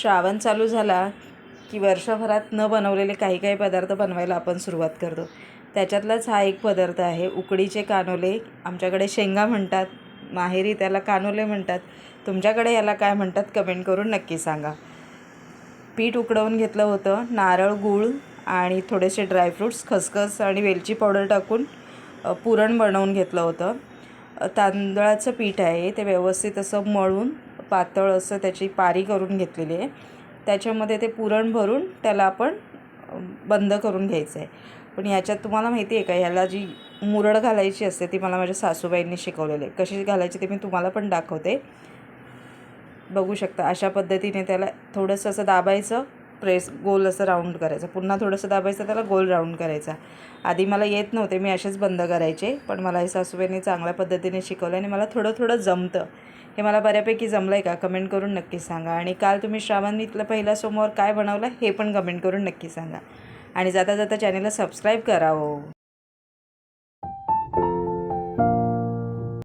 श्रावण चालू झाला की वर्षभरात न बनवलेले काही काही पदार्थ बनवायला आपण सुरुवात करतो. त्याच्यातलाच हा एक पदार्थ आहे उकडीचे कानोले. आमच्याकडे शेंगा म्हणतात, माहेरी त्याला कानोले म्हणतात. तुमच्याकडे याला काय म्हणतात कमेंट करून नक्की सांगा. पीठ उकडवून घेतलं होतं. नारळ, गूळ आणि थोडेसे ड्रायफ्रूट्स, खसखस आणि वेलची पावडर टाकून पुरण बनवून घेतलं होतं. तांदळाचं पीठ आहे ते व्यवस्थित असं मळून पातळ असं त्याची पारी करून घेतलेली आहे. त्याच्यामध्ये ते पुरण भरून त्याला आपण बंद करून घ्यायचं आहे. पण याच्यात तुम्हाला माहिती आहे का, ह्याला जी मुरड घालायची असते ती मला माझ्या सासूबाईंनी शिकवलेली आहे. कशी घालायची ते मी तुम्हाला पण दाखवते. बघू शकता अशा पद्धतीने त्याला थोडंसं असं दाबायचं, प्रेस गोल असं राऊंड करायचं, पुन्हा थोडंसं दाबायचं, त्याला गोल राऊंड करायचा. आधी मला येत नव्हते, मी असेच बंद करायचे, पण मला हे सासूबाईंनी चांगल्या पद्धतीने शिकवलं आणि मला थोडं थोडं जमतं. हे मला बऱ्यापैकी जमलं आहे का कमेंट करून नक्की सांगा. आणि काल तुम्ही श्रावणीतलं पहिला सोमवार काय बनवलं हे पण कमेंट करून नक्की सांगा. आणि जाता जाता चॅनलला सबस्क्राईब करा हो.